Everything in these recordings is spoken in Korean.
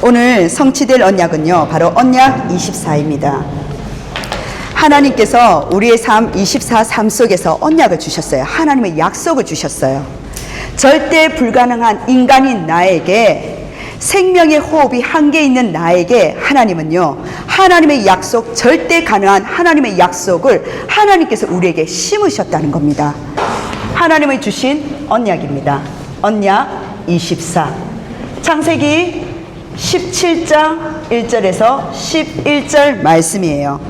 오늘 성취될 언약은요, 바로 언약 24입니다. 하나님께서 우리의 삶 24 삶 속에서 언약을 주셨어요. 하나님의 약속을 주셨어요. 절대 불가능한 인간인 나에게, 생명의 호흡이 한계 있는 나에게 하나님은요, 하나님의 약속, 절대 가능한 하나님의 약속을 하나님께서 우리에게 심으셨다는 겁니다. 하나님의 주신 언약입니다. 언약 24. 창세기 17장 1절에서 11절 말씀이에요.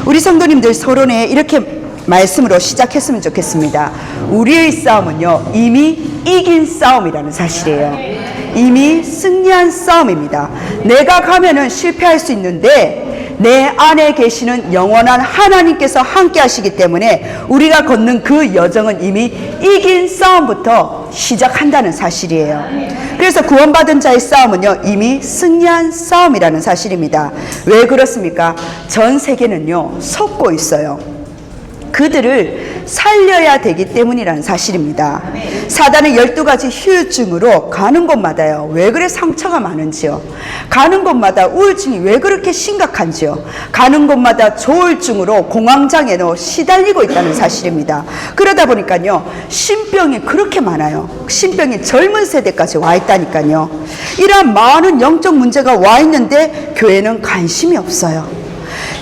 우리 성도님들 서론에 이렇게 말씀으로 시작했으면 좋겠습니다. 우리의 싸움은요, 이미 이긴 싸움이라는 사실이에요. 이미 승리한 싸움입니다. 내가 가면은 실패할 수 있는데 내 안에 계시는 영원한 하나님께서 함께 하시기 때문에 우리가 걷는 그 여정은 이미 이긴 싸움부터 시작한다는 사실이에요. 그래서 구원받은 자의 싸움은요, 이미 승리한 싸움이라는 사실입니다. 왜 그렇습니까? 전 세계는요, 속고 있어요. 그들을 살려야 되기 때문이라는 사실입니다. 사단의 12가지 후유증으로 가는 곳마다요, 왜 그래 상처가 많은지요, 가는 곳마다 우울증이 왜 그렇게 심각한지요, 가는 곳마다 조울증으로 공황장애로 시달리고 있다는 사실입니다. 그러다 보니까요, 신병이 그렇게 많아요. 신병이 젊은 세대까지 와 있다니까요. 이러한 많은 영적 문제가 와 있는데 교회는 관심이 없어요.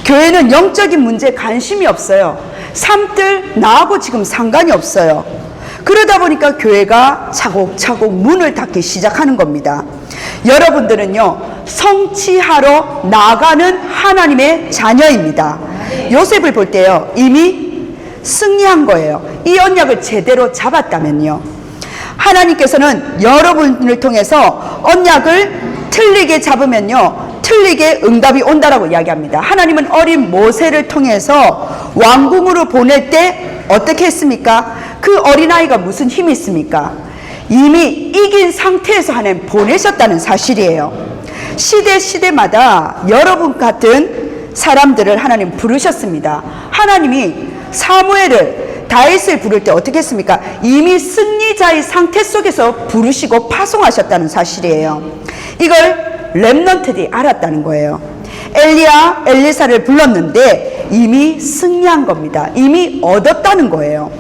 교회는 영적인 문제에 관심이 없어요. 삶들 나하고 지금 상관이 없어요. 그러다 보니까 교회가 차곡차곡 문을 닫기 시작하는 겁니다. 여러분들은요, 성취하러 나가는 하나님의 자녀입니다. 요셉을 볼 때요, 이미 승리한 거예요. 이 언약을 제대로 잡았다면요, 하나님께서는 여러분을 통해서 언약을 틀리게 잡으면요, 틀리게 응답이 온다라고 이야기합니다. 하나님은 어린 모세를 통해서 왕궁으로 보낼 때 어떻게 했습니까? 그 어린아이가 무슨 힘이 있습니까? 이미 이긴 상태에서 하나님 보내셨다는 사실이에요. 시대마다 여러분 같은 사람들을 하나님 부르셨습니다. 하나님이 사무엘을, 다윗을 부를 때 어떻게 했습니까? 이미 승리자의 상태 속에서 부르시고 파송하셨다는 사실이에요. 이걸 렘넌트들이 알았다는 거예요. 엘리야, 엘리사를 불렀는데 이미 승리한 겁니다. 이미 얻었다는 거예요.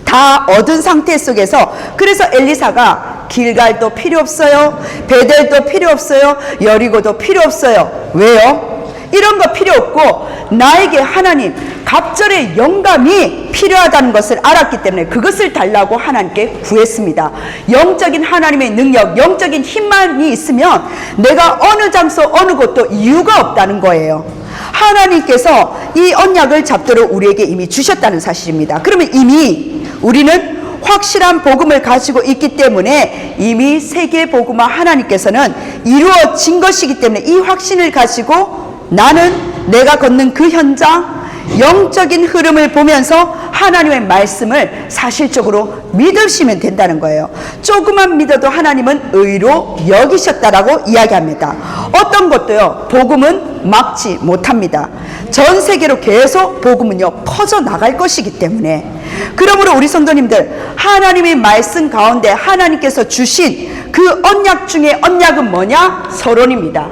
다 얻은 상태 속에서, 그래서 엘리사가 길갈도 필요 없어요, 베델도 필요 없어요, 여리고도 필요 없어요. 왜요? 이런 거 필요 없고 나에게 하나님 갑절의 영감이 필요하다는 것을 알았기 때문에 그것을 달라고 하나님께 구했습니다. 영적인 하나님의 능력, 영적인 힘만이 있으면 내가 어느 장소 어느 곳도 이유가 없다는 거예요. 하나님께서 이 언약을 잡도록 우리에게 이미 주셨다는 사실입니다. 그러면 이미 우리는 확실한 복음을 가지고 있기 때문에 이미 세계 복음화 하나님께서는 이루어진 것이기 때문에 이 확신을 가지고 나는 내가 걷는 그 현장, 영적인 흐름을 보면서 하나님의 말씀을 사실적으로 믿으시면 된다는 거예요. 조금만 믿어도 하나님은 의로 여기셨다라고 이야기합니다. 어떤 것도요, 복음은 막지 못합니다. 전 세계로 계속 복음은요, 퍼져 나갈 것이기 때문에. 그러므로 우리 성도님들, 하나님의 말씀 가운데 하나님께서 주신 그 언약 중에 언약은 뭐냐? 서론입니다.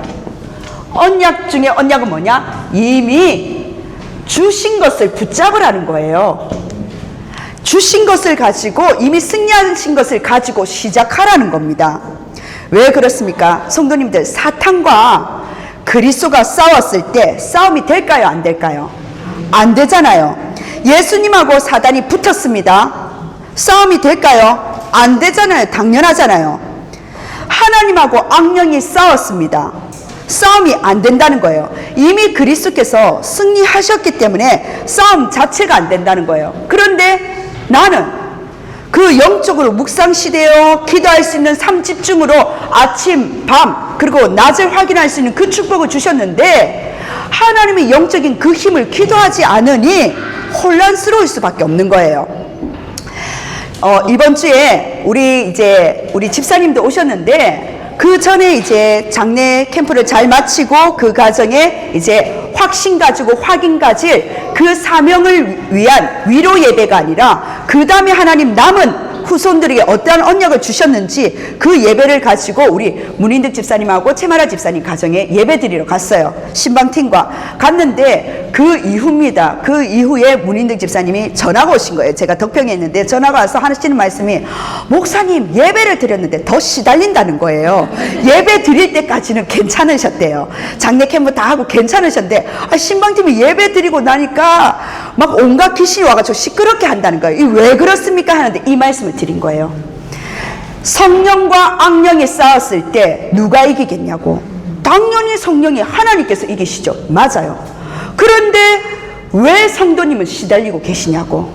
언약 중에 언약은 뭐냐? 이미 주신 것을 붙잡으라는 거예요. 주신 것을 가지고, 이미 승리하신 것을 가지고 시작하라는 겁니다. 왜 그렇습니까? 성도님들, 사탄과 그리스도가 싸웠을 때 싸움이 될까요? 안 될까요? 안 되잖아요. 예수님하고 사단이 붙었습니다. 싸움이 될까요? 안 되잖아요. 당연하잖아요. 하나님하고 악령이 싸웠습니다. 싸움이 안 된다는 거예요. 이미 그리스도께서 승리하셨기 때문에 싸움 자체가 안 된다는 거예요. 그런데 나는 그 영적으로 묵상시대요, 기도할 수 있는 삶집중으로 아침, 밤, 그리고 낮을 확인할 수 있는 그 축복을 주셨는데 하나님의 영적인 그 힘을 기도하지 않으니 혼란스러울 수밖에 없는 거예요. 이번 주에 우리 집사님도 오셨는데 그 전에 이제 장례 캠프를 잘 마치고 그 과정에 이제 확신 가지고 확인 가질 그 사명을 위한 위로 예배가 아니라 그 다음에 하나님 남은 후손들에게 어떠한 언약을 주셨는지 그 예배를 가지고 우리 문인득 집사님하고 채마라 집사님 가정에 예배 드리러 갔어요. 신방팀과 갔는데 그 이후입니다. 그 이후에 문인득 집사님이 전화가 오신 거예요. 제가 덕평에 있는데 전화가 와서 하시는 말씀이, 목사님 예배를 드렸는데 더 시달린다는 거예요. 예배 드릴 때까지는 괜찮으셨대요. 장례 캠프 다 하고 괜찮으셨는데 신방팀이 예배 드리고 나니까 막 온갖 귀신이 와가지고 시끄럽게 한다는 거예요. 왜 그렇습니까? 하는데 이 말씀을 드린 거예요. 성령과 악령이 싸웠을 때 누가 이기겠냐고. 당연히 성령이 하나님께서 이기시죠. 맞아요. 그런데 왜 성도님은 시달리고 계시냐고.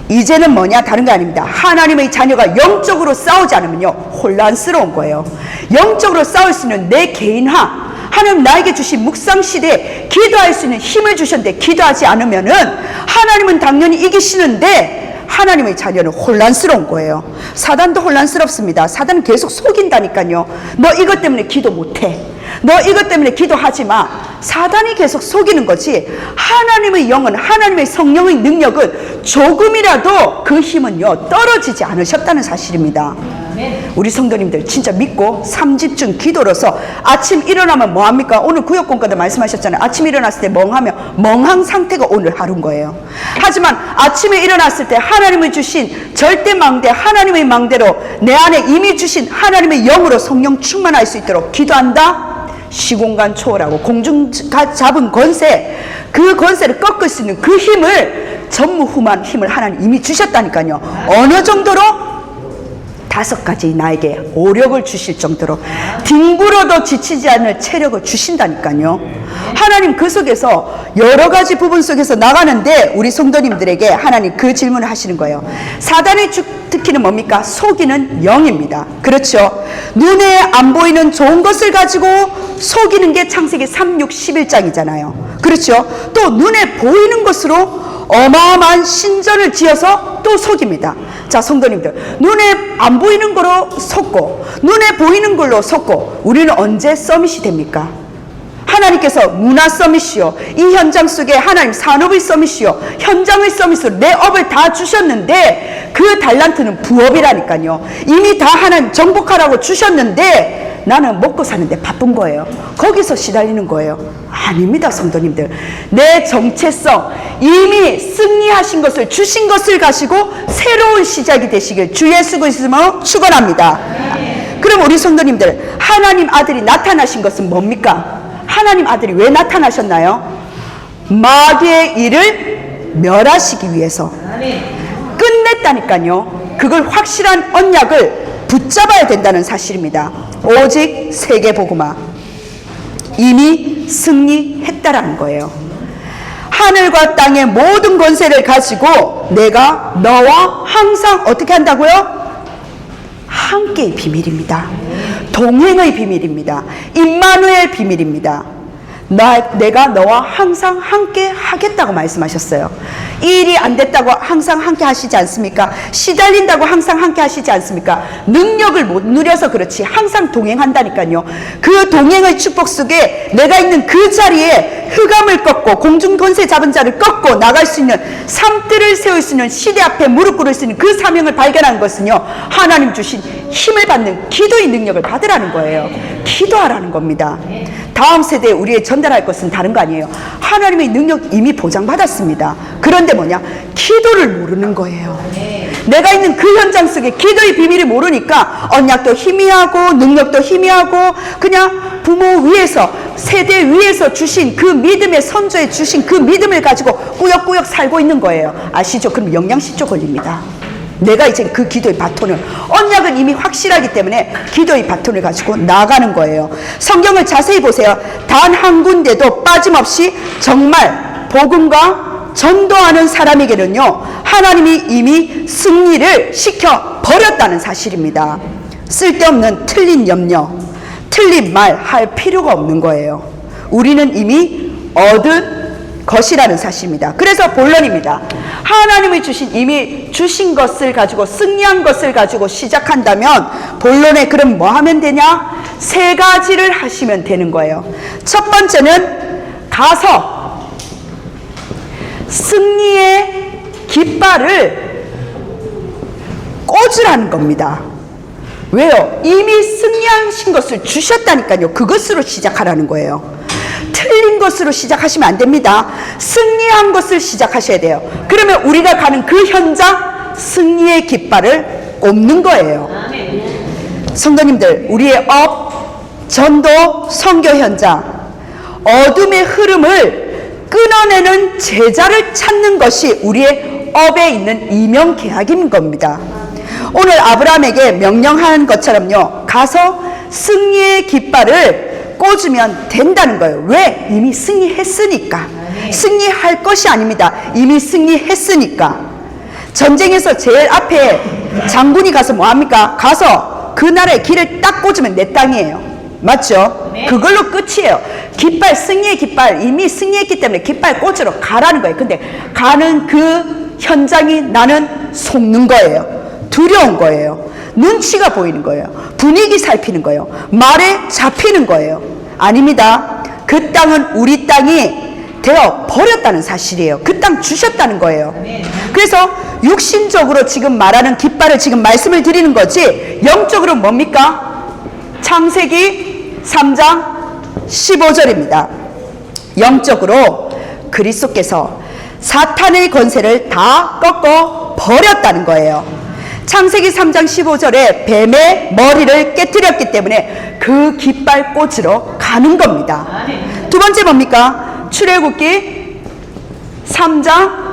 이제는 뭐냐? 다른 거 아닙니다. 하나님의 자녀가 영적으로 싸우지 않으면요 혼란스러운 거예요. 영적으로 싸울 수 있는 내 개인화, 하나님 나에게 주신 묵상 시대에 기도할 수 있는 힘을 주셨는데 기도하지 않으면은 하나님은 당연히 이기시는데 하나님의 자녀는 혼란스러운 거예요. 사단도 혼란스럽습니다. 사단은 계속 속인다니까요. 너 이것 때문에 기도 못해. 너 이것 때문에 기도하지 마. 사단이 계속 속이는 거지, 하나님의 영은, 하나님의 성령의 능력은 조금이라도 그 힘은요 떨어지지 않으셨다는 사실입니다. 우리 성도님들 진짜 믿고 3집중 기도로서 아침 일어나면 뭐합니까? 오늘 구역공과도 말씀하셨잖아요. 아침 일어났을 때 멍하면 멍한 상태가 오늘 하루인 거예요. 하지만 아침에 일어났을 때 하나님이 주신 절대 망대, 하나님의 망대로 내 안에 이미 주신 하나님의 영으로 성령 충만할 수 있도록 기도한다. 시공간 초월하고 공중 잡은 권세, 그 권세를 꺾을 수 있는 그 힘을, 전무후무한 힘을 하나님 이미 주셨다니까요. 어느 정도로? 5가지 나에게 오력을 주실 정도로 뒹굴어도 지치지 않을 체력을 주신다니까요. 하나님 그 속에서 여러 가지 부분 속에서 나가는데 우리 성도님들에게 하나님 그 질문을 하시는 거예요. 사단의 특기는 뭡니까? 속이는 영입니다. 그렇죠. 눈에 안 보이는 좋은 것을 가지고 속이는 게 창세기 3, 6, 11장이잖아요. 그렇죠. 또 눈에 보이는 것으로 어마어마한 신전을 지어서 또 속입니다. 자, 성도님들, 눈에 안 보이는 거로 속고 눈에 보이는 걸로 속고 우리는 언제 서밋이 됩니까? 하나님께서 문화 서밋이요, 이 현장 속에 하나님 산업의 서밋이요, 현장의 서밋으로 내 업을 다 주셨는데 그 달란트는 부업이라니까요. 이미 다 하나님 정복하라고 주셨는데 나는 먹고 사는데 바쁜 거예요. 거기서 시달리는 거예요. 아닙니다, 성도님들. 내 정체성, 이미 승리하신 것을, 주신 것을 가지고 새로운 시작이 되시길 주 예수 그리스도로 축원합니다. 그럼 우리 성도님들, 하나님 아들이 나타나신 것은 뭡니까? 하나님 아들이 왜 나타나셨나요? 마귀의 일을 멸하시기 위해서. 끝냈다니까요. 그걸 확실한 언약을 붙잡아야 된다는 사실입니다. 오직 세계복음화, 이미 승리했다라는 거예요. 하늘과 땅의 모든 권세를 가지고 내가 너와 항상 어떻게 한다고요? 함께의 비밀입니다. 동행의 비밀입니다. 임마누엘 비밀입니다. 내가 너와 항상 함께 하겠다고 말씀하셨어요. 이 일이 안 됐다고 항상 함께 하시지 않습니까? 시달린다고 항상 함께 하시지 않습니까? 능력을 못 누려서 그렇지 항상 동행한다니까요. 그 동행의 축복 속에 내가 있는 그 자리에 흑암을 꺾고 공중권세 잡은 자를 꺾고 나갈 수 있는, 삶들을 세울 수 있는, 시대 앞에 무릎 꿇을 수 있는 그 사명을 발견한 것은요, 하나님 주신 힘을 받는 기도의 능력을 받으라는 거예요. 기도하라는 겁니다. 다음 세대에 우리의 전달할 것은 다른 거 아니에요. 하나님의 능력 이미 보장받았습니다. 그런데 뭐냐? 기도를 모르는 거예요. 내가 있는 그 현장 속에 기도의 비밀을 모르니까 언약도 희미하고 능력도 희미하고 그냥 부모 위에서, 세대 위에서 주신 그 믿음의 선조에 주신 그 믿음을 가지고 꾸역꾸역 살고 있는 거예요. 아시죠? 그럼 영양실조 걸립니다. 내가 이제 그 기도의 바톤을, 언약은 이미 확실하기 때문에 기도의 바톤을 가지고 나가는 거예요. 성경을 자세히 보세요. 단 한 군데도 빠짐없이 정말 복음과 전도하는 사람에게는요, 하나님이 이미 승리를 시켜 버렸다는 사실입니다. 쓸데없는 틀린 염려, 틀린 말 할 필요가 없는 거예요. 우리는 이미 얻은 것이라는 사실입니다. 그래서 본론입니다. 하나님이 이미 주신 것을 가지고, 승리한 것을 가지고 시작한다면 본론에 그럼 뭐 하면 되냐? 3가지를 하시면 되는 거예요. 첫 번째는 가서 승리의 깃발을 꽂으라는 겁니다. 왜요? 이미 승리하신 것을 주셨다니까요. 그것으로 시작하라는 거예요. 틀린 것으로 시작하시면 안 됩니다. 승리한 것을 시작하셔야 돼요. 그러면 우리가 가는 그 현장, 승리의 깃발을 꼽는 거예요. 성도님들, 우리의 업, 전도, 선교 현장, 어둠의 흐름을 끊어내는 제자를 찾는 것이 우리의 업에 있는 이명계약인 겁니다. 오늘 아브라함에게 명령한 것처럼요, 가서 승리의 깃발을 꽂으면 된다는 거예요. 왜? 이미 승리했으니까. 승리할 것이 아닙니다. 이미 승리했으니까. 전쟁에서 제일 앞에 장군이 가서 뭐합니까? 가서 그 나라의 길을 딱 꽂으면 내 땅이에요. 맞죠? 그걸로 끝이에요. 깃발, 승리의 깃발, 이미 승리했기 때문에 깃발 꽂으러 가라는 거예요. 근데 가는 그 현장이 나는 속는 거예요. 두려운 거예요. 눈치가 보이는 거예요. 분위기 살피는 거예요. 말에 잡히는 거예요. 아닙니다. 그 땅은 우리 땅이 되어 버렸다는 사실이에요. 그 땅 주셨다는 거예요. 그래서 육신적으로 지금 말하는 깃발을 지금 말씀을 드리는 거지, 영적으로 뭡니까? 창세기 3장 15절입니다. 영적으로 그리스도께서 사탄의 권세를 다 꺾어 버렸다는 거예요. 창세기 3장 15절에 뱀의 머리를 깨뜨렸기 때문에 그 깃발 꽂으러 가는 겁니다. 두 번째 뭡니까? 출애굽기 3장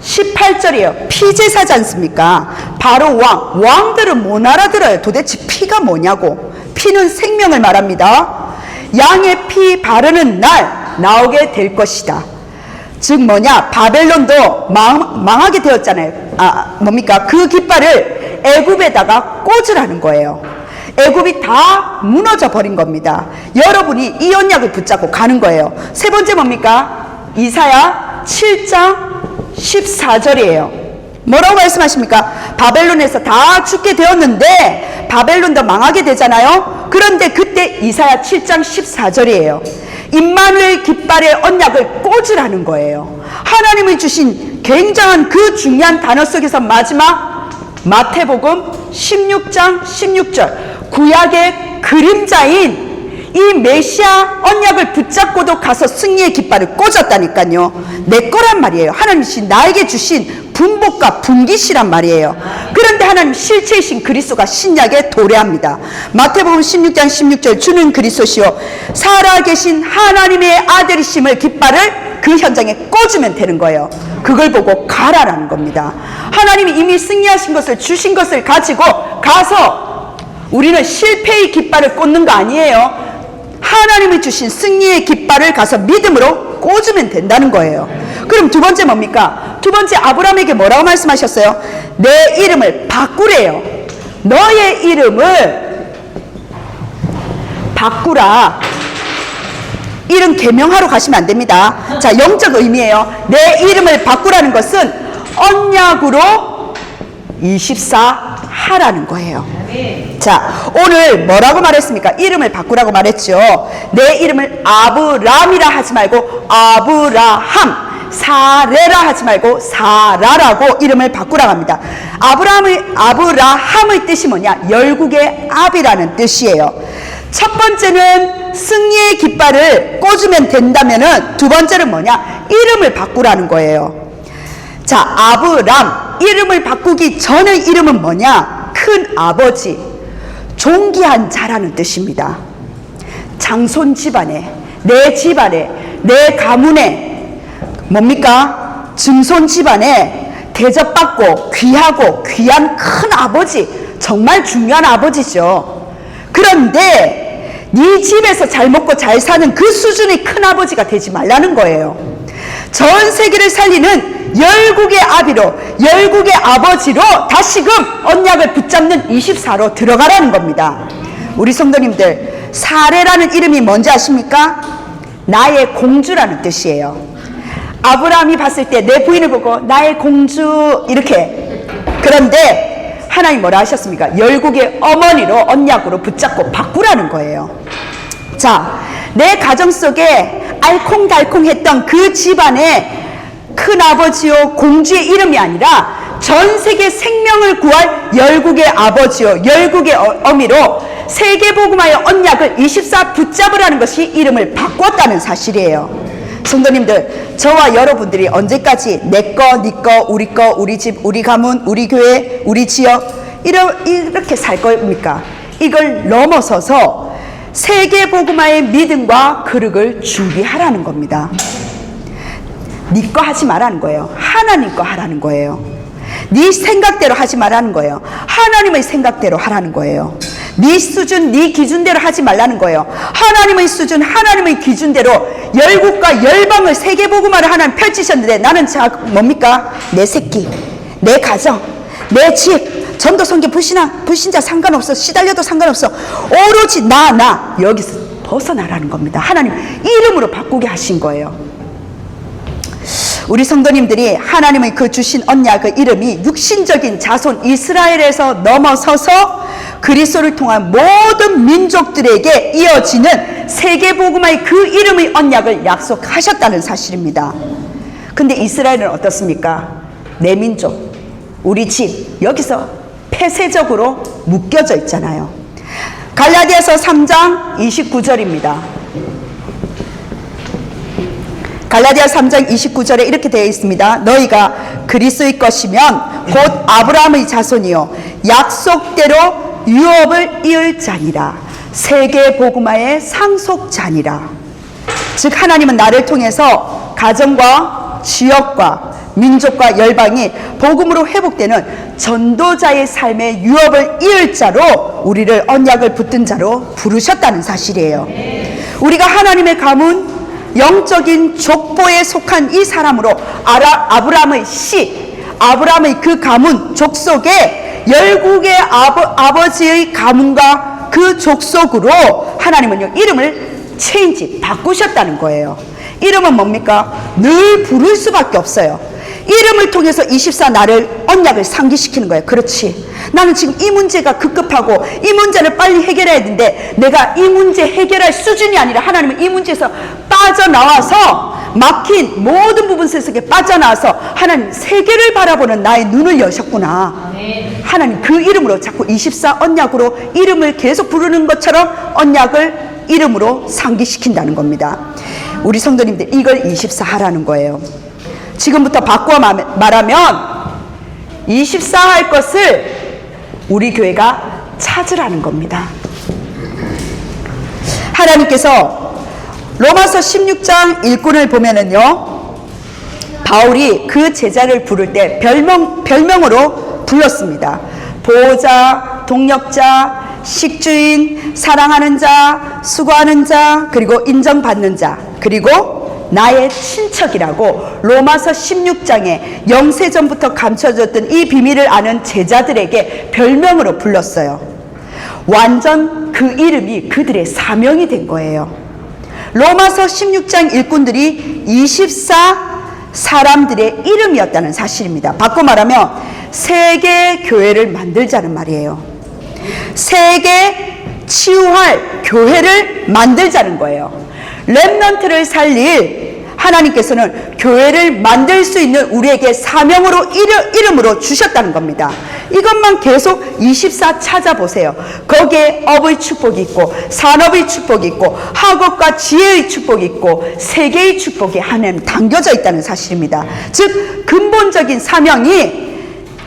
18절이에요. 피제사지 않습니까? 바로 왕들은 못 알아들어요. 도대체 피가 뭐냐고. 피는 생명을 말합니다. 양의 피 바르는 날 나오게 될 것이다. 즉 뭐냐? 바벨론도 망하게 되었잖아요. 뭡니까? 그 깃발을 애굽에다가 꽂으라는 거예요. 애굽이 다 무너져 버린 겁니다. 여러분이 이 언약을 붙잡고 가는 거예요. 세 번째 뭡니까? 이사야 7장 14절이에요. 뭐라고 말씀하십니까? 바벨론에서 다 죽게 되었는데 바벨론도 망하게 되잖아요. 그런데 그때 이사야 7장 14절이에요. 임마누엘 깃발의 언약을 꽂으라는 거예요. 하나님이 주신 굉장한 그 중요한 단어 속에서 마지막 마태복음 16장 16절, 구약의 그림자인 이 메시아 언약을 붙잡고도 가서 승리의 깃발을 꽂았다니까요. 내 거란 말이에요. 하나님이 나에게 주신 분복과 분깃이란 말이에요. 그런데 하나님 실체이신 그리스도가 신약에 도래합니다. 마태복음 16장 16절, 주는 그리스도시요 살아계신 하나님의 아들이심을 깃발을 그 현장에 꽂으면 되는 거예요. 그걸 보고 가라라는 겁니다. 하나님이 이미 승리하신 것을, 주신 것을 가지고 가서 우리는 실패의 깃발을 꽂는 거 아니에요. 하나님이 주신 승리의 깃발을 가서 믿음으로 꽂으면 된다는 거예요. 그럼 두 번째 뭡니까? 두 번째 아브라함에게 뭐라고 말씀하셨어요? 내 이름을 바꾸래요. 너의 이름을 바꾸라. 이름 개명하러 가시면 안 됩니다. 자, 영적 의미예요. 내 이름을 바꾸라는 것은 언약으로 24 하라는 거예요. 자, 오늘 뭐라고 말했습니까? 이름을 바꾸라고 말했죠. 내 이름을 아브람이라 하지 말고 아브라함, 사레라 하지 말고 사라라고 이름을 바꾸라고 합니다. 아브라함의 뜻이 뭐냐? 열국의 압이라는 뜻이에요. 첫 번째는 승리의 깃발을 꽂으면 된다면은 두 번째는 뭐냐? 이름을 바꾸라는 거예요. 자, 아브람, 이름을 바꾸기 전의 이름은 뭐냐? 큰 아버지, 존귀한 자라는 뜻입니다. 장손 집안에, 내 집안에, 내 가문에, 뭡니까? 증손 집안에 대접받고 귀하고 귀한 큰 아버지, 정말 중요한 아버지죠. 그런데 네 집에서 잘 먹고 잘 사는 그 수준의 큰 아버지가 되지 말라는 거예요. 전 세계를 살리는 열국의 아비로, 열국의 아버지로 다시금 언약을 붙잡는 24로 들어가라는 겁니다. 우리 성도님들, 사레라는 이름이 뭔지 아십니까? 나의 공주라는 뜻이에요. 아브라함이 봤을 때 내 부인을 보고 나의 공주 이렇게. 그런데 하나님 뭐라 하셨습니까? 열국의 어머니로 언약으로 붙잡고 바꾸라는 거예요. 자, 내 가정 속에 알콩달콩했던 그 집안의 큰아버지요 공주의 이름이 아니라 전 세계 생명을 구할 열국의 아버지요 열국의 어미로 세계복음화의 언약을 24 붙잡으라는 것이 이름을 바꿨다는 사실이에요. 성도님들, 저와 여러분들이 언제까지 내꺼, 니꺼, 우리꺼, 우리 집, 우리 가문, 우리 교회, 우리 지역 이렇게 살 겁니까? 이걸 넘어서서 세계복음화의 믿음과 그릇을 준비하라는 겁니다. 네 거 하지 말라는 거예요. 하나님 거 하라는 거예요. 네 생각대로 하지 말라는 거예요. 하나님의 생각대로 하라는 거예요. 네 수준, 네 기준대로 하지 말라는 거예요. 하나님의 수준, 하나님의 기준대로 열국과 열방을 세계복음화를 하나님 펼치셨는데 나는 뭡니까? 내 새끼, 내 가정, 내 집, 전도 선교 불신자 상관없어, 시달려도 상관없어, 오로지 나 여기서 벗어나라는 겁니다. 하나님 이름으로 바꾸게 하신 거예요. 우리 성도님들이 하나님의 그 주신 언약의 이름이 육신적인 자손 이스라엘에서 넘어서서 그리스도를 통한 모든 민족들에게 이어지는 세계복음화의 그 이름의 언약을 약속하셨다는 사실입니다. 근데 이스라엘은 어떻습니까? 내 민족, 우리 집, 여기서 폐쇄적으로 묶여져 있잖아요. 갈라디아서 3장 29절입니다. 갈라디아 3장 29절에 이렇게 되어 있습니다. 너희가 그리스도의 것이면 곧 아브라함의 자손이요 약속대로 유업을 이을 자니라. 세계복음화의 상속자니라. 즉 하나님은 나를 통해서 가정과 지역과 민족과 열방이 복음으로 회복되는 전도자의 삶의 유업을 이을 자로 우리를 언약을 붙든 자로 부르셨다는 사실이에요. 우리가 하나님의 가문 영적인 족보에 속한 이 사람으로 아브라함의 아브라함의 그 가문 족속에 열국의 아버지의 가문과 그 족속으로 하나님은요 이름을 바꾸셨다는 거예요. 이름은 뭡니까? 늘 부를 수밖에 없어요. 이름을 통해서 24 나를 언약을 상기시키는 거예요. 그렇지, 나는 지금 이 문제가 급급하고 이 문제를 빨리 해결해야 되는데 내가 이 문제 해결할 수준이 아니라 하나님은 이 문제에서 빠져나와서 막힌 모든 부분 속에 빠져나와서 하나님 세계를 바라보는 나의 눈을 여셨구나. 하나님 그 이름으로 자꾸 24 언약으로 이름을 계속 부르는 것처럼 언약을 이름으로 상기시킨다는 겁니다. 우리 성도님들 이걸 24 하라는 거예요. 지금부터 바꿔 말하면 24 할 것을 우리 교회가 찾으라는 겁니다. 하나님께서 로마서 16장 일꾼을 보면은요 바울이 그 제자를 부를 때 별명으로 불렀습니다. 보호자, 동력자, 식주인, 사랑하는 자, 수고하는 자, 그리고 인정받는 자, 그리고 나의 친척이라고 로마서 16장에 영세전부터 감춰졌던 이 비밀을 아는 제자들에게 별명으로 불렀어요. 완전 그 이름이 그들의 사명이 된 거예요. 로마서 16장 일꾼들이 24 사람들의 이름이었다는 사실입니다. 바꿔 말하면 세계 교회를 만들자는 말이에요. 세계 치유할 교회를 만들자는 거예요. 렘넌트를 살릴 하나님께서는 교회를 만들 수 있는 우리에게 사명으로 이름으로 주셨다는 겁니다. 이것만 계속 24 찾아보세요. 거기에 업의 축복이 있고 산업의 축복이 있고 학업과 지혜의 축복이 있고 세계의 축복이 하나님 담겨져 있다는 사실입니다. 즉 근본적인 사명이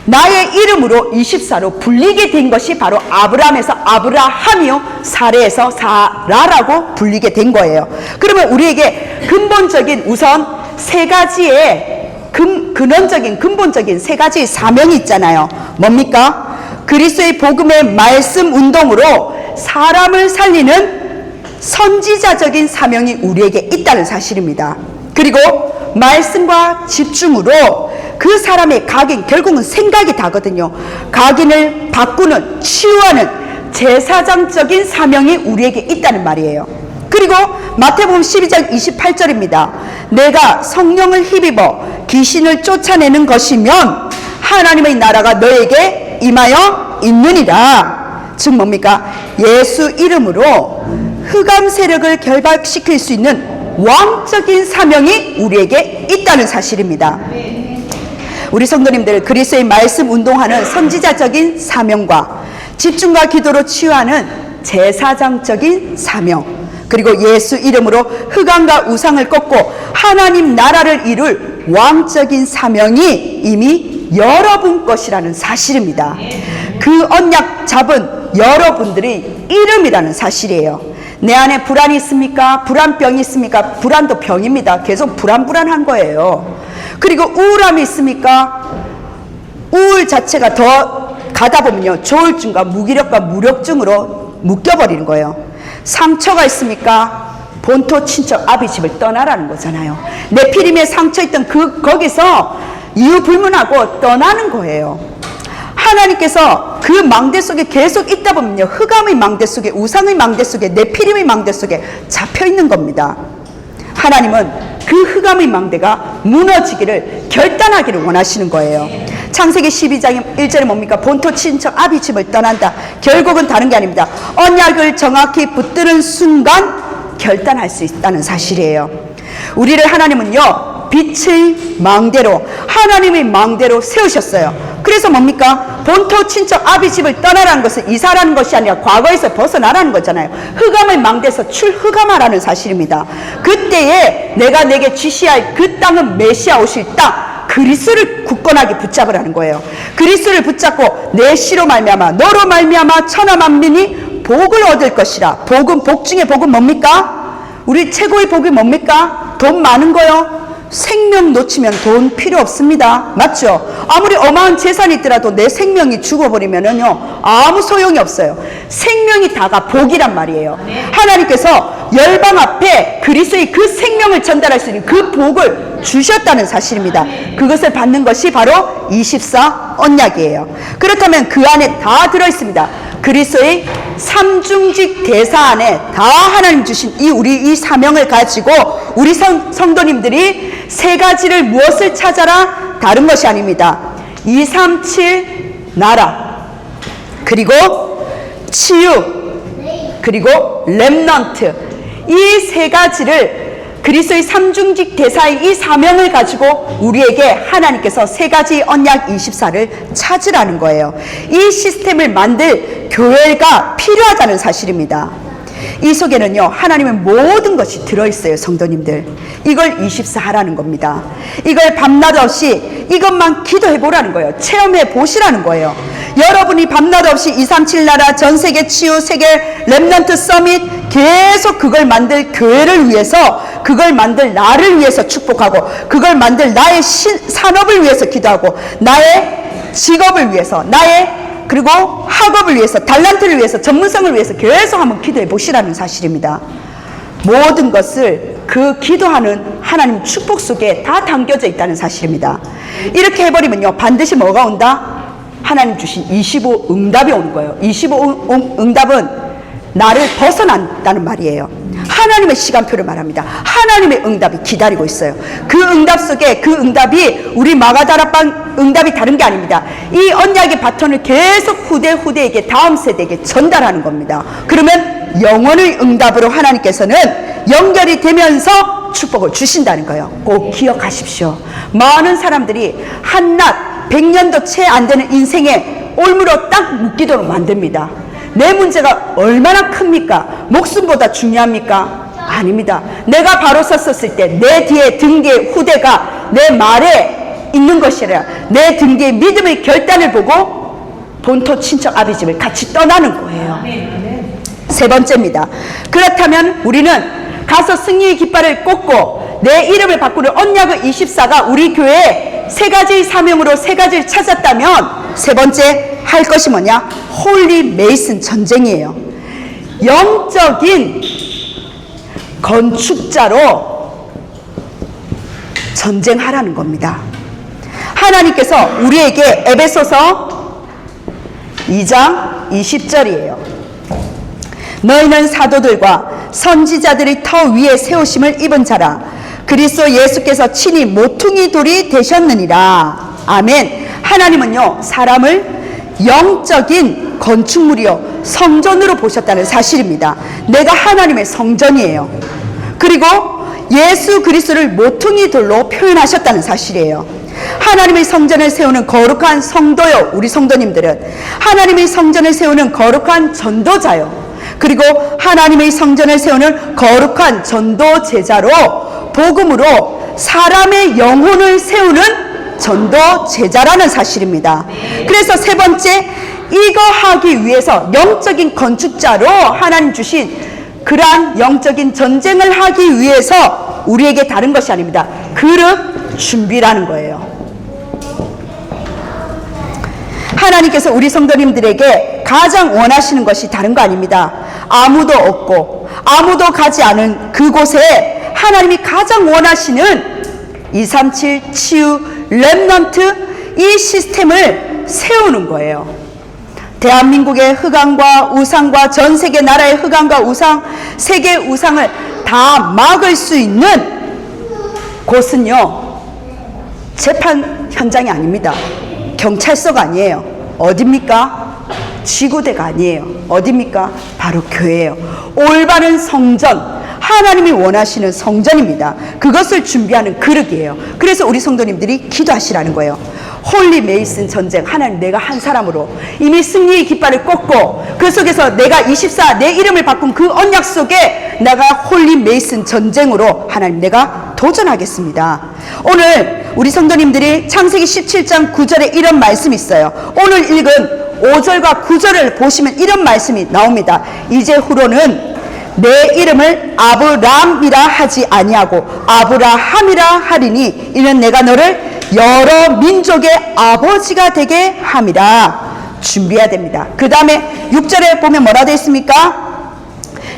나의 이름으로 24로 불리게 된 것이 바로 아브라함에서 아브라함이요 사레에서 사라라고 불리게 된 거예요. 그러면 우리에게 근본적인 우선 세 가지의 근본적인 세 가지의 사명이 있잖아요. 뭡니까? 그리스도의 복음의 말씀 운동으로 사람을 살리는 선지자적인 사명이 우리에게 있다는 사실입니다. 그리고 말씀과 집중으로 그 사람의 각인, 결국은 생각이 다거든요. 각인을 바꾸는, 치유하는 제사장적인 사명이 우리에게 있다는 말이에요. 그리고 마태복음 12장 28절입니다. 내가 성령을 힘입어 귀신을 쫓아내는 것이면 하나님의 나라가 너에게 임하여 있느니라. 즉 뭡니까? 예수 이름으로 흑암 세력을 결박시킬 수 있는 왕적인 사명이 우리에게 있다는 사실입니다. 우리 성도님들, 그리스도의 말씀 운동하는 선지자적인 사명과 집중과 기도로 치유하는 제사장적인 사명, 그리고 예수 이름으로 흑암과 우상을 꺾고 하나님 나라를 이룰 왕적인 사명이 이미 여러분 것이라는 사실입니다. 그 언약 잡은 여러분들의 이름이라는 사실이에요. 내 안에 불안이 있습니까? 불안병이 있습니까? 불안도 병입니다. 계속 불안한 거예요. 그리고 우울함이 있습니까? 우울 자체가 더 가다 보면요, 조울증과 무기력과 무력증으로 묶여버리는 거예요. 상처가 있습니까? 본토 친척 아비 집을 떠나라는 거잖아요. 네피림에 상처 있던 거기서 이유 불문하고 떠나는 거예요. 하나님께서 그 망대 속에 계속 있다 보면요, 흑암의 망대 속에, 우상의 망대 속에, 네피림의 망대 속에 잡혀 있는 겁니다. 하나님은 그 흑암의 망대가 무너지기를, 결단하기를 원하시는 거예요. 창세기 12장 1절에 뭡니까? 본토 친척 아비 집을 떠난다. 결국은 다른 게 아닙니다. 언약을 정확히 붙드는 순간 결단할 수 있다는 사실이에요. 우리를 하나님은요, 빛의 망대로, 하나님의 망대로 세우셨어요. 그래서 뭡니까? 본토 친척 아비 집을 떠나라는 것은 이사라는 것이 아니라 과거에서 벗어나라는 거잖아요. 흑암의 망대에서 출흑암하라는 사실입니다. 그때에 내가 내게 지시할 그 땅은 메시아 오실 땅, 그리스도를 굳건하게 붙잡으라는 거예요. 그리스도를 붙잡고 내 씨로 말미암아 너로 말미암아 천하 만민이 복을 얻을 것이라. 복은, 복 중에 복은 뭡니까? 우리 최고의 복이 뭡니까? 돈 많은 거요. 생명 놓치면 돈 필요 없습니다. 맞죠? 아무리 어마어마한 재산이 있더라도 내 생명이 죽어버리면은요, 아무 소용이 없어요. 생명이 다가 복이란 말이에요. 하나님께서 열방 앞에 그리스도의 그 생명을 전달할 수 있는 그 복을 주셨다는 사실입니다. 그것을 받는 것이 바로 24 언약이에요. 그렇다면 그 안에 다 들어있습니다. 그리스도의 삼중직 대사 안에 다 하나님 주신 우리 이 사명을 가지고 우리 성도님들이 세 가지를 무엇을 찾아라? 다른 것이 아닙니다. 237 나라, 그리고 치유, 그리고 렘넌트, 이 세 가지를, 그리스도의 삼중직 대사의 이 사명을 가지고 우리에게 하나님께서 세 가지 언약 24를 찾으라는 거예요. 이 시스템을 만들 교회가 필요하다는 사실입니다. 이 속에는요, 하나님의 모든 것이 들어있어요. 성도님들, 이걸 24 하라는 겁니다. 이걸 밤낮 없이 이것만 기도해 보라는 거예요. 체험해 보시라는 거예요. 여러분이 밤낮 없이 237 나라, 전세계 치유, 세계 렘넌트 서밋, 계속 그걸 만들 교회를 위해서, 그걸 만들 나를 위해서 축복하고, 그걸 만들 나의 산업을 위해서 기도하고, 나의 직업을 위해서, 그리고 학업을 위해서, 달란트를 위해서, 전문성을 위해서 계속 한번 기도해 보시라는 사실입니다. 모든 것을 그 기도하는 하나님 축복 속에 다 담겨져 있다는 사실입니다. 이렇게 해버리면요, 반드시 뭐가 온다? 하나님 주신 25 응답이 오는 거예요. 25 응답은 나를 벗어난다는 말이에요. 하나님의 시간표를 말합니다. 하나님의 응답이 기다리고 있어요. 그 응답 속에, 그 응답이 우리 마가다락방 응답이 다른 게 아닙니다. 이 언약의 바톤을 계속 후대에게, 다음 세대에게 전달하는 겁니다. 그러면 영원의 응답으로 하나님께서는 연결이 되면서 축복을 주신다는 거예요. 꼭 기억하십시오. 많은 사람들이 한낱 100년도 채 안 되는 인생에 올무로 딱 묶이도록 만듭니다. 내 문제가 얼마나 큽니까? 목숨보다 중요합니까? 아닙니다. 내가 바로 섰었을 때 내 뒤에, 등 뒤에 후대가 내 말에 있는 것이 아니라 내 등 뒤에 믿음의 결단을 보고 본토 친척 아비 집을 같이 떠나는 거예요. 세 번째입니다. 그렇다면 우리는 가서 승리의 깃발을 꽂고 내 이름을 바꾸는 언약의 24가 우리 교회에 세 가지 사명으로 세 가지를 찾았다면, 세 번째 할 것이 뭐냐? 홀리 메이슨 전쟁이에요. 영적인 건축자로 전쟁하라는 겁니다. 하나님께서 우리에게 에베소서 2장 20절이에요. 너희는 사도들과 선지자들의 터 위에 세우심을 입은 자라. 그리스도 예수께서 친히 모퉁이 돌이 되셨느니라. 아멘. 하나님은요, 사람을 영적인 건축물이요, 성전으로 보셨다는 사실입니다. 내가 하나님의 성전이에요. 그리고 예수 그리스도를 모퉁이 돌로 표현하셨다는 사실이에요. 하나님의 성전을 세우는 거룩한 성도요, 우리 성도님들은 하나님의 성전을 세우는 거룩한 전도자요, 그리고 하나님의 성전을 세우는 거룩한 전도 제자로 복음으로 사람의 영혼을 세우는 전도 제자라는 사실입니다. 그래서 세 번째, 이거 하기 위해서 영적인 건축자로 하나님 주신 그러한 영적인 전쟁을 하기 위해서 우리에게 다른 것이 아닙니다. 그릇 준비라는 거예요. 하나님께서 우리 성도님들에게 가장 원하시는 것이 다른 거 아닙니다. 아무도 없고 아무도 가지 않은 그곳에 하나님이 가장 원하시는 237 치유 렘넌트 이 시스템을 세우는 거예요. 대한민국의 흑암과 우상과 전 세계 나라의 흑암과 우상, 세계 우상을 다 막을 수 있는 곳은요, 재판 현장이 아닙니다. 경찰서가 아니에요. 어딥니까? 지구대가 아니에요. 어딥니까? 바로 교회예요. 올바른 성전, 하나님이 원하시는 성전입니다. 그것을 준비하는 그릇이에요. 그래서 우리 성도님들이 기도하시라는 거예요. 홀리 메이슨 전쟁, 하나님 내가 한 사람으로 이미 승리의 깃발을 꽂고 그 속에서 내가 24 내 이름을 바꾼 그 언약 속에 내가 홀리 메이슨 전쟁으로 하나님 내가 도전하겠습니다. 오늘 우리 성도님들이 창세기 17장 9절에 이런 말씀이 있어요. 오늘 읽은 5절과 9절을 보시면 이런 말씀이 나옵니다. 이제후로는 내 이름을 아브람이라 하지 아니하고 아브라함이라 하리니 이는 내가 너를 여러 민족의 아버지가 되게 함이라. 준비해야 됩니다. 그 다음에 6절에 보면 뭐라 되어 있습니까?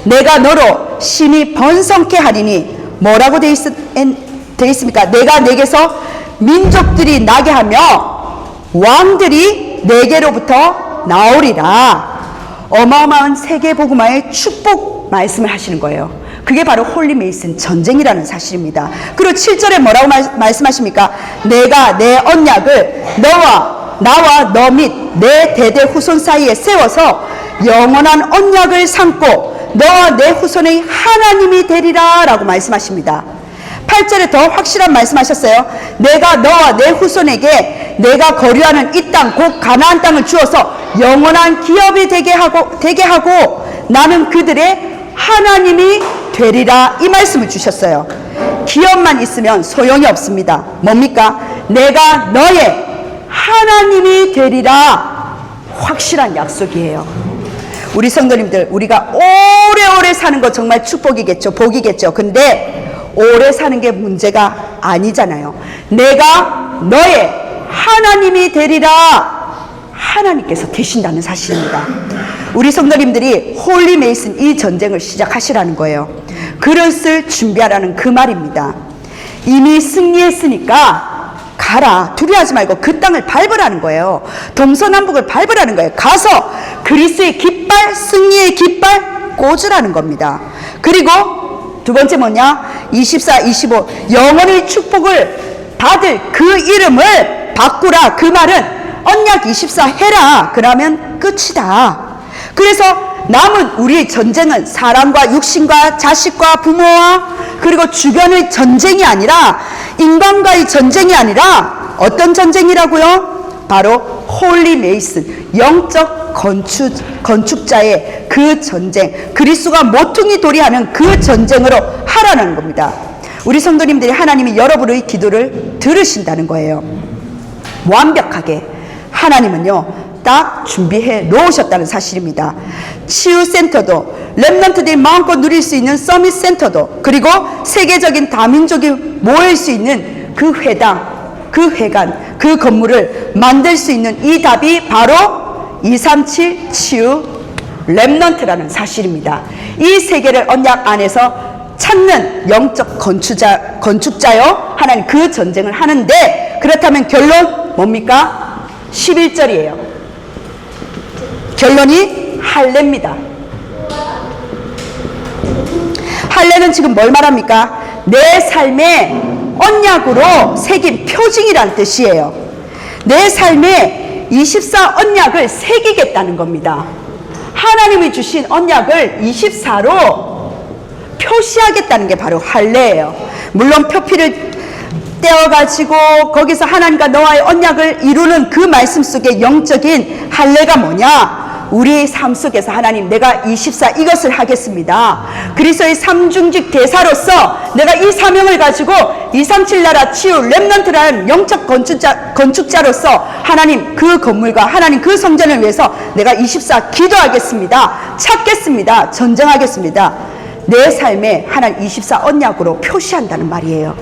내가 너로 심히 번성케 하리니 뭐라고 되어 있습니까? 내가 내게서 민족들이 나게 하며 왕들이 내게로부터 나오리라. 어마어마한 세계복음화의 축복 말씀을 하시는 거예요. 그게 바로 홀리 메이슨 전쟁이라는 사실입니다. 그리고 7절에 뭐라고 말씀하십니까? 내가 내 언약을 나와 너 및 내 대대 후손 사이에 세워서 영원한 언약을 삼고 너와 내 후손의 하나님이 되리라 라고 말씀하십니다. 8절에 더 확실한 말씀하셨어요. 내가 너와 내 후손에게 내가 거류하는 이 땅 곧 가나안 땅을 주어서 영원한 기업이 되게 하고 나는 그들의 하나님이 되리라 이 말씀을 주셨어요. 기업만 있으면 소용이 없습니다. 뭡니까? 내가 너의 하나님이 되리라. 확실한 약속이에요. 우리 성도님들, 우리가 오래오래 사는 거 정말 축복이겠죠. 복이겠죠. 근데 오래 사는 게 문제가 아니잖아요. 내가 너의 하나님이 되리라. 하나님께서 되신다는 사실입니다. 우리 성도님들이 홀리 메이슨 이 전쟁을 시작하시라는 거예요. 그릇을 준비하라는 그 말입니다. 이미 승리했으니까 가라. 두려워하지 말고 그 땅을 밟으라는 거예요. 동서남북을 밟으라는 거예요. 가서 그리스의 깃발, 승리의 깃발 꽂으라는 겁니다. 그리고 두 번째 뭐냐? 24, 25 영원의 축복을 받을 그 이름을 바꾸라. 그 말은 언약 24 해라. 그러면 끝이다. 그래서 남은 우리의 전쟁은 사람과 육신과 자식과 부모와 그리고 주변의 전쟁이 아니라 인간과의 전쟁이 아니라 어떤 전쟁이라고요? 바로 홀리 메이슨, 영적 건축자의 그 전쟁, 그리스도가 모퉁이 도리하는 그 전쟁으로 하라는 겁니다. 우리 성도님들이 하나님이 여러분의 기도를 들으신다는 거예요. 완벽하게 하나님은요 딱 준비해 놓으셨다는 사실입니다. 치유센터도 렘넌트들이 마음껏 누릴 수 있는 서밋 센터도 그리고 세계적인 다민족이 모일 수 있는 그 회당, 그 회관, 그 건물을 만들 수 있는 이 답이 바로 237 치유 렘넌트라는 사실입니다. 이 세계를 언약 안에서 찾는 영적 건축자요 하나님 그 전쟁을 하는데 그렇다면 결론 뭡니까? 11절이에요. 결론이 할례입니다. 할례는 지금 뭘 말합니까? 내 삶에 언약으로 새긴 표징이란 뜻이에요. 내 삶에 24 언약을 새기겠다는 겁니다. 하나님이 주신 언약을 24로 표시하겠다는 게 바로 할례예요. 물론 표피를 떼어가지고 거기서 하나님과 너와의 언약을 이루는 그 말씀 속에 영적인 할례가 뭐냐? 우리의 삶 속에서 하나님, 내가 24 이것을 하겠습니다. 그리스도의 삼중직 대사로서 내가 이 사명을 가지고 237 나라 치유 렘넌트라는 영적 건축자로서 하나님 그 건물과 하나님 그 성전을 위해서 내가 24 기도하겠습니다. 찾겠습니다. 전쟁하겠습니다. 내 삶에 하나님 24 언약으로 표시한다는 말이에요.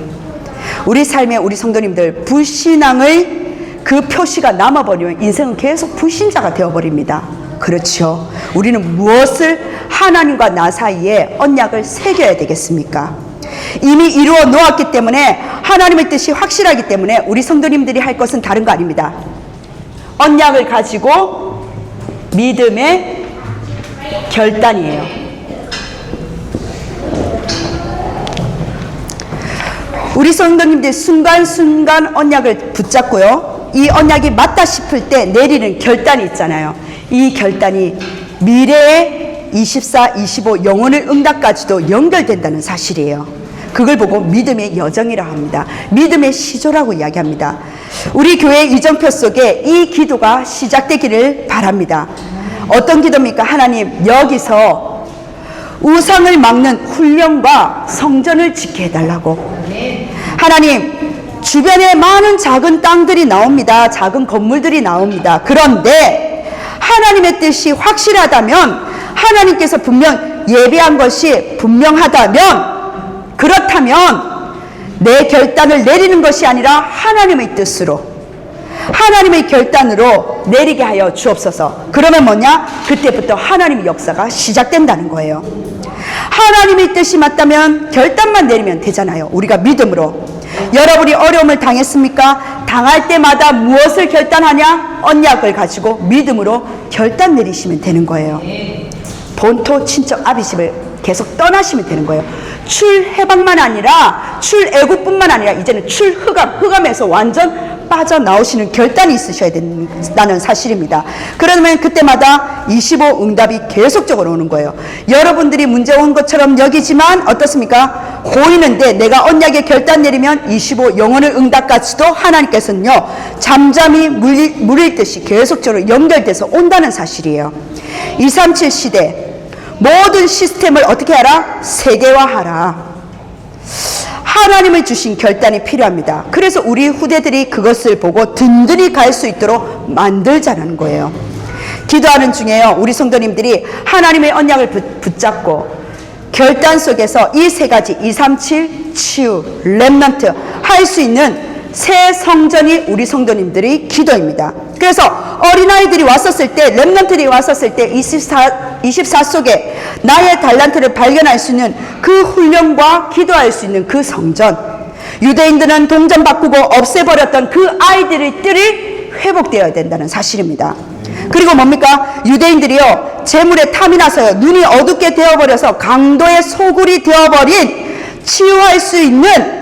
우리 삶에 우리 성도님들 불신앙의 그 표시가 남아버리면 인생은 계속 불신자가 되어버립니다. 그렇죠. 우리는 무엇을 하나님과 나 사이에 언약을 새겨야 되겠습니까? 이미 이루어 놓았기 때문에 하나님의 뜻이 확실하기 때문에 우리 성도님들이 할 것은 다른 거 아닙니다. 언약을 가지고 믿음의 결단이에요. 우리 성도님들 순간순간 언약을 붙잡고요. 이 언약이 맞다 싶을 때 내리는 결단이 있잖아요. 이 결단이 미래의 24, 25 영혼의 응답까지도 연결된다는 사실이에요. 그걸 보고 믿음의 여정이라 합니다. 믿음의 시조라고 이야기합니다. 우리 교회 이정표 속에 이 기도가 시작되기를 바랍니다. 어떤 기도입니까? 하나님, 여기서 우상을 막는 훈련과 성전을 지켜 해달라고. 하나님, 주변에 많은 작은 땅들이 나옵니다. 작은 건물들이 나옵니다. 그런데 하나님의 뜻이 확실하다면, 하나님께서 분명 예비한 것이 분명하다면, 그렇다면 내 결단을 내리는 것이 아니라 하나님의 뜻으로, 하나님의 결단으로 내리게 하여 주옵소서. 그러면 뭐냐? 그때부터 하나님의 역사가 시작된다는 거예요. 하나님의 뜻이 맞다면 결단만 내리면 되잖아요. 우리가 믿음으로. 여러분이 어려움을 당했습니까? 당할 때마다 무엇을 결단하냐? 언약을 가지고 믿음으로 결단 내리시면 되는 거예요. 본토 친척 아비집을 계속 떠나시면 되는 거예요. 출해방만 아니라 출애굽뿐만 아니라 이제는 출흑암, 흑암에서 완전 빠져나오시는 결단이 있으셔야 된다는 사실입니다. 그러면 그때마다 25 응답이 계속적으로 오는 거예요. 여러분들이 문제 온 것처럼 여기지만 어떻습니까? 보이는데 내가 언약의 결단 내리면 25 영혼의 응답까지도 하나님께서는요, 잠잠히 물릴 듯이 계속적으로 연결돼서 온다는 사실이에요. 237 시대 모든 시스템을 어떻게 하라? 세계화하라. 하나님을 주신 결단이 필요합니다. 그래서 우리 후대들이 그것을 보고 든든히 갈 수 있도록 만들자는 거예요. 기도하는 중에요, 우리 성도님들이 하나님의 언약을 붙잡고 결단 속에서 이 세 가지 237 치유 렘넌트 할 수 있는 새 성전이 우리 성도님들의 기도입니다. 그래서 어린아이들이 왔었을 때, 렘넌트들이 왔었을 때 24 속에 나의 달란트를 발견할 수 있는 그 훈련과 기도할 수 있는 그 성전, 유대인들은 동전 바꾸고 없애버렸던 그 아이들의 뜰이 회복되어야 된다는 사실입니다. 그리고 뭡니까? 유대인들이요, 재물에 탐이 나서요, 눈이 어둡게 되어버려서 강도의 소굴이 되어버린 치유할 수 있는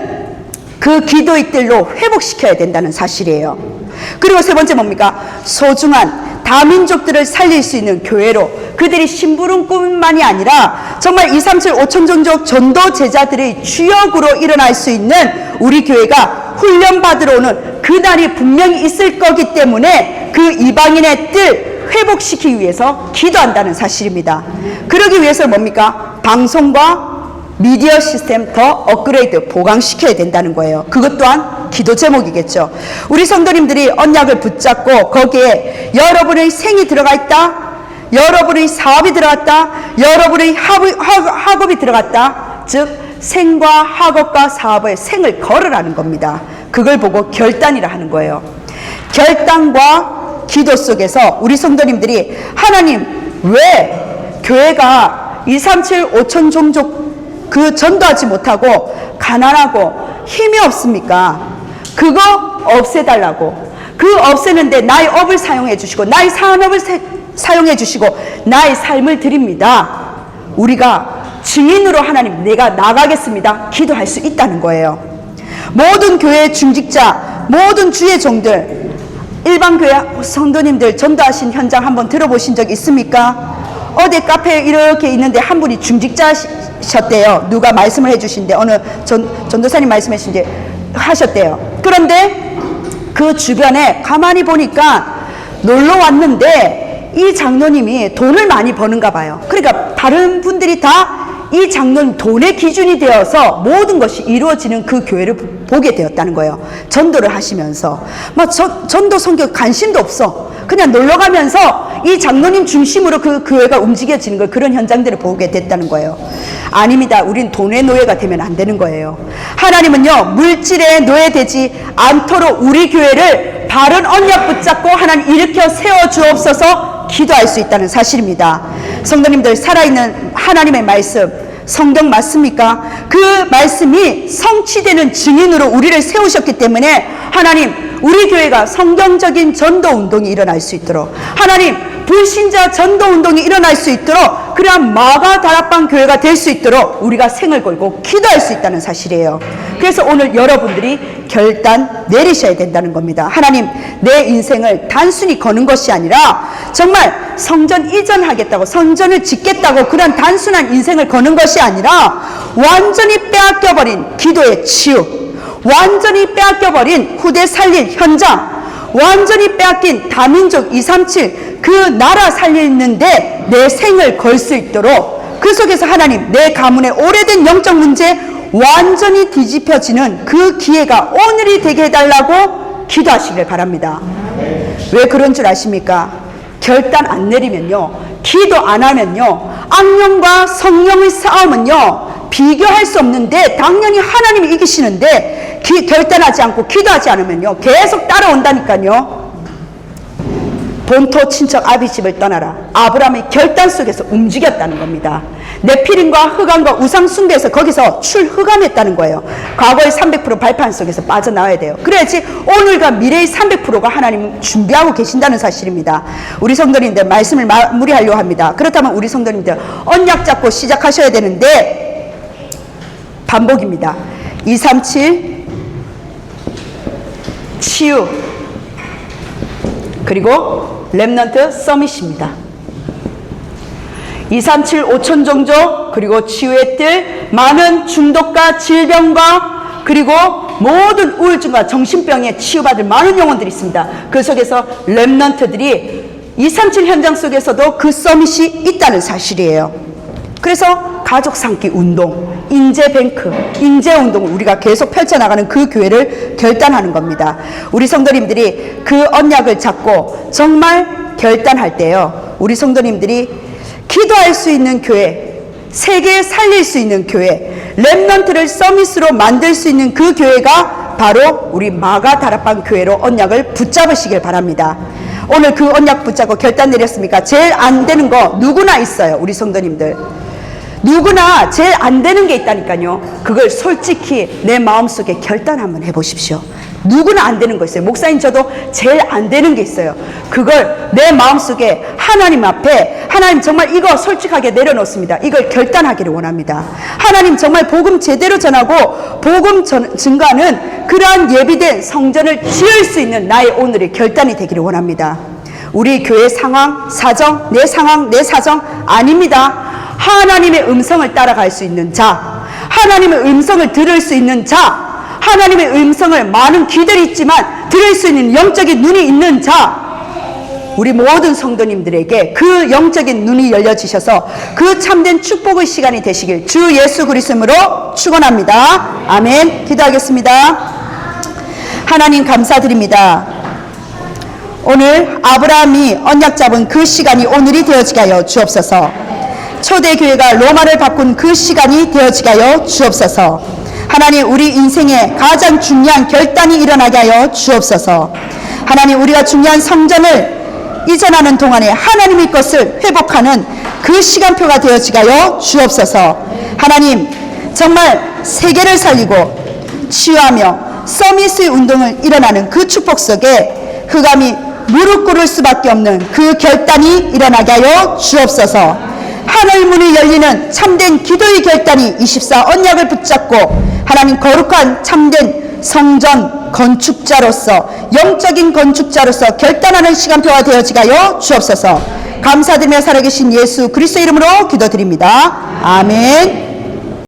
그 기도의 뜰로 회복시켜야 된다는 사실이에요. 그리고 세 번째 뭡니까? 소중한 다민족들을 살릴 수 있는 교회로, 그들이 심부름꾼만이 아니라 정말 237 5천 종족 전도 제자들의 주역으로 일어날 수 있는 우리 교회가 훈련받으러 오는 그날이 분명히 있을 거기 때문에 그 이방인의 뜰 회복시키기 위해서 기도한다는 사실입니다. 그러기 위해서 뭡니까? 방송과 미디어 시스템 더 업그레이드 보강시켜야 된다는 거예요. 그것 또한 기도 제목이겠죠. 우리 성도님들이 언약을 붙잡고 거기에 여러분의 생이 들어가 있다, 여러분의 사업이 들어갔다, 여러분의 학업이 들어갔다, 즉 생과 학업과 사업의 생을 걸으라는 겁니다. 그걸 보고 결단이라 하는 거예요. 결단과 기도 속에서 우리 성도님들이 하나님, 왜 교회가 237 5천 종족 그 전도하지 못하고 가난하고 힘이 없습니까? 그거 없애달라고. 그 없애는데 나의 업을 사용해 주시고 나의 산업을 사용해 주시고 나의 삶을 드립니다. 우리가 증인으로 하나님, 내가 나가겠습니다, 기도할 수 있다는 거예요. 모든 교회 중직자, 모든 주의 종들, 일반 교회 성도님들 전도하신 현장 한번 들어보신 적 있습니까? 어디 카페에 이렇게 있는데 한 분이 중직자셨대요. 누가 말씀을 해주신데, 어느 전도사님 말씀하신데 하셨대요. 그런데 그 주변에 가만히 보니까 놀러 왔는데 이 장로님이 돈을 많이 버는가 봐요. 그러니까 다른 분들이 다 이 장로님 돈의 기준이 되어서 모든 것이 이루어지는 그 교회를 보게 되었다는 거예요. 전도를 하시면서 막 전도 선교 관심도 없어. 그냥 놀러 가면서 이 장로님 중심으로 그 교회가 움직여지는 걸, 그런 현장들을 보게 됐다는 거예요. 아닙니다. 우린 돈의 노예가 되면 안 되는 거예요. 하나님은요, 물질에 노예되지 않도록 우리 교회를 바른 언약 붙잡고 하나님 일으켜 세워 주옵소서 기도할 수 있다는 사실입니다. 성도님들, 살아있는 하나님의 말씀, 성경 맞습니까? 그 말씀이 성취되는 증인으로 우리를 세우셨기 때문에 하나님, 우리 교회가 성경적인 전도 운동이 일어날 수 있도록, 하나님, 불신자 전도 운동이 일어날 수 있도록, 그러한 마가 다락방 교회가 될 수 있도록 우리가 생을 걸고 기도할 수 있다는 사실이에요. 그래서 오늘 여러분들이 결단 내리셔야 된다는 겁니다. 하나님, 내 인생을 단순히 거는 것이 아니라 정말 성전 이전하겠다고, 성전을 짓겠다고 그런 단순한 인생을 거는 것이 아니라 완전히 빼앗겨버린 기도의 치유, 완전히 빼앗겨버린 후대 살릴 현장, 완전히 빼앗긴 다민족 237 그 나라 살리는데 내 생을 걸 수 있도록, 그 속에서 하나님, 내 가문의 오래된 영적 문제 완전히 뒤집혀지는 그 기회가 오늘이 되게 해달라고 기도하시길 바랍니다. 왜 그런 줄 아십니까? 결단 안 내리면요, 기도 안 하면요, 악령과 성령의 싸움은요 비교할 수 없는데 당연히 하나님이 이기시는데, 결단하지 않고 기도하지 않으면요 계속 따라온다니까요. 본토 친척 아비집을 떠나라. 아브라함의 결단 속에서 움직였다는 겁니다. 네피림과 흑암과 우상 숭배에서 거기서 출흑암했다는 거예요. 과거의 300% 발판 속에서 빠져나와야 돼요. 그래야지 오늘과 미래의 300%가 하나님 준비하고 계신다는 사실입니다. 우리 성도님들, 말씀을 마무리하려고 합니다. 그렇다면 우리 성도님들 언약 잡고 시작하셔야 되는데, 반복입니다. 237 치유, 그리고 렘넌트 서밋입니다. 237 5천 종족, 그리고 치유의 뜰, 많은 중독과 질병과 그리고 모든 우울증과 정신병에 치유받을 많은 영혼들이 있습니다. 그 속에서 렘넌트들이 237 현장 속에서도 그 서밋이 있다는 사실이에요. 그래서 가족 삼기 운동, 인재뱅크, 인재운동을 우리가 계속 펼쳐나가는 그 교회를 결단하는 겁니다. 우리 성도님들이 그 언약을 잡고 정말 결단할 때요, 우리 성도님들이 기도할 수 있는 교회, 세계에 살릴 수 있는 교회, 렘넌트를 서밋으로 만들 수 있는 그 교회가 바로 우리 마가 다락방 교회로 언약을 붙잡으시길 바랍니다. 오늘 그 언약 붙잡고 결단 내렸습니까? 제일 안 되는 거 누구나 있어요. 우리 성도님들 누구나 제일 안 되는 게 있다니까요. 그걸 솔직히 내 마음속에 결단 한번 해보십시오. 누구나 안 되는 거 있어요. 목사님, 저도 제일 안 되는 게 있어요. 그걸 내 마음속에 하나님 앞에, 하나님 정말 이거 솔직하게 내려놓습니다. 이걸 결단하기를 원합니다. 하나님 정말 복음 제대로 전하고 복음 증가하는 그러한 예비된 성전을 지을 수 있는 나의 오늘의 결단이 되기를 원합니다. 우리 교회 상황, 사정, 내 상황, 내 사정 아닙니다. 하나님의 음성을 따라갈 수 있는 자, 하나님의 음성을 들을 수 있는 자, 하나님의 음성을 많은 귀들이 있지만 들을 수 있는 영적인 눈이 있는 자, 우리 모든 성도님들에게 그 영적인 눈이 열려지셔서 그 참된 축복의 시간이 되시길 주 예수 그리스도로 축원합니다. 아멘. 기도하겠습니다. 하나님 감사드립니다. 오늘 아브라함이 언약 잡은 그 시간이 오늘이 되어지게 하여 주옵소서. 초대교회가 로마를 바꾼 그 시간이 되어지게 하여 주옵소서. 하나님, 우리 인생에 가장 중요한 결단이 일어나게 하여 주옵소서. 하나님, 우리가 중요한 성전을 이전하는 동안에 하나님의 것을 회복하는 그 시간표가 되어지게 하여 주옵소서. 하나님, 정말 세계를 살리고 치유하며 서밋의 운동을 일어나는 그 축복 속에 흑암이 무릎 꿇을 수밖에 없는 그 결단이 일어나게 하여 주옵소서. 하늘문이 열리는 참된 기도의 결단이 24 언약을 붙잡고 하나님 거룩한 참된 성전 건축자로서, 영적인 건축자로서 결단하는 시간표가 되어지게 하여 주옵소서. 감사드리며 살아계신 예수 그리스도 이름으로 기도드립니다. 아멘.